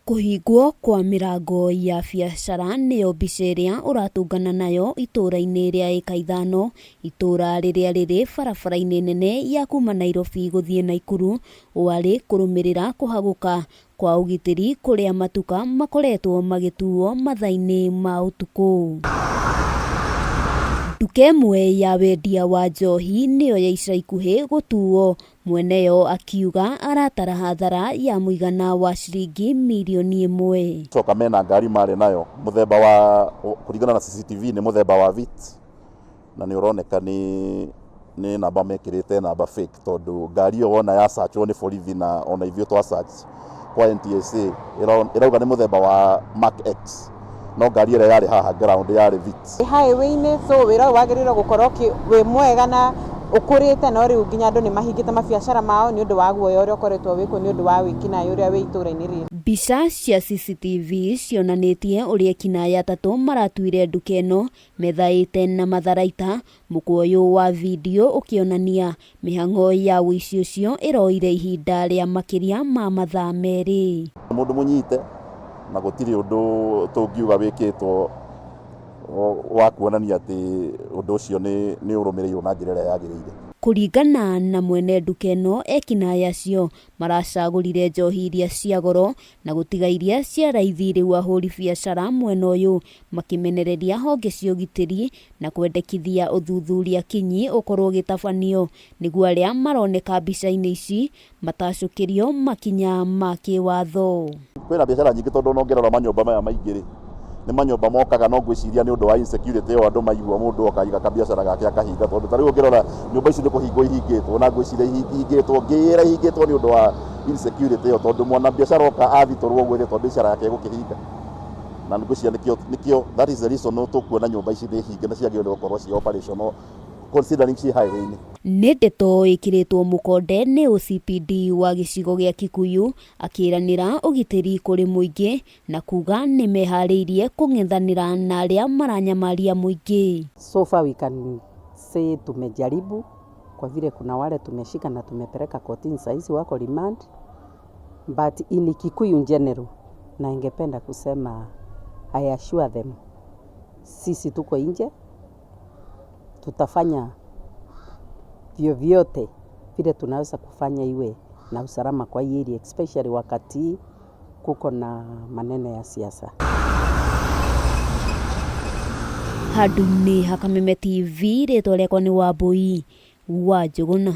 Kũhingwo kwa mĩrango ya biacara nĩyo mbica ĩrĩa ũratũngana nayo itũũra-inĩ rĩa ĩka ithano, itũũra rĩrĩa rĩrĩ barabara-inĩ nene ya kuma Nairobi gũthiĩ Naikuru, warĩ kũrũmĩrĩra kũhagũka kwa ũgitĩri kũrĩa matuka makoretwo magĩtuo mathaa-inĩ ma ũtukũ. Nduka ĩmwe ya wendia wa njohi nĩyo ya ica ikuhĩ gũtuo, mweneyo akiuga aratara hathara ya mũigana wa ciringi mirioni 1. Coka mena ngari marĩ nayo mũthemba wa kũringana na CCTV nĩ mũthemba wa Vitz, na nĩ ũroneka nĩ namba mekĩrĩte namba fake, tondũ ngari ĩyo wona ya searchwo nĩ borithi na ona ithuĩ twa search kwa NTSA ĩrauga nĩ mũthemba wa Mark X, no ngari ĩrĩa yarĩ haha ground yarĩ Vitz. Highway-inĩ so wĩra wagĩrĩirwo gũkorwo wĩ mwega na ũkũrĩte, no rĩu nginya andũ nĩ mahingĩte mabiacara mao nĩ ũndũ wa guoya ũrĩa ũkoretwo wĩkwo nĩ ũndũ wa wĩkinaĩ ũrĩa wĩ itũũra-inĩ rĩrĩ. Mbica cia CCTV cionanĩtie ũrĩa ekinaĩ atatũ maratuire nduka ĩno methaĩte na matharaita, mũkũyũ wa video ũkĩonania mĩhang'o ya ũici ũcio ĩroire ihinda rĩa makĩria ma mathaa merĩ. Mũndũ mũnyite na gũtirĩ ũndũ tũngiuga wĩkĩtwo wa kuonania atĩ ũndũ ũcio nĩ ũrũmĩrĩirwo na njĩra ĩrĩa yagĩrĩire. Kũringana na mwene nduka ĩno, ekinaĩ acio maracagũrire njohi iria cia goro na gũtiga iria cia raithi, rĩu ahũri biacara mwena ũyũ makĩmenereria honge cia ũgitĩri na kwendekithia ũthuthuria kinyi ũkorwo ũgĩtabanio, nĩguo arĩa maroneka mbica-inĩ ici matacũkĩrio makinya ma kĩwatho. Kwĩna biacara nyingĩ tondũ nongerera manyũmba maya maingĩ nĩ manyũmba mokaga, no ngwĩciria nĩ ũndũ wa insecurity ĩyo andũ maigua mũndũ akaiga kabiacara gake akahinga, tondũ ta rĩu ũngĩrora nyũmba ici nĩ kũhingwo ihingĩtwo, na ngwĩciria ihingĩtwo ngĩra ihingĩtwo nĩ ũndũ wa insecurity ĩyo, tondũ mwana biacara oka athitũrwo gwĩthĩ tondũ biacara yake gũkĩhinga, na ngwĩciria nĩkĩo that is the reason tũkuona nyũmba ici nĩ hinge na ciagĩrĩirwo gũkorwo ci operational considering ci highway-inĩ. Nĩ ndeto ĩkĩrĩtwo mũkonde nĩ OCPD wa gĩcigo gĩa Kikuyu akĩranĩra ũgitĩri kũrĩ mũingĩ na kuga nĩ meharĩirie kũng'ethanĩra na arĩa maranyamaria mũingĩ. So far we can say tumejaribu kwa vile kuna wale tumeshika na tumepeleka kotini, saizi wako remand, but in Kikuyu in general, na ingependa kusema I assure them sisi tuko nje, tutafanya vyovyote vile tunaweza kufanya iwe na usalama kwa hii area, especially wakati kuko na maneno ya siasa. Handũ-inĩ ha Kameme TV, rĩtwa rĩakwa nĩ Wambui wa Njũgũna.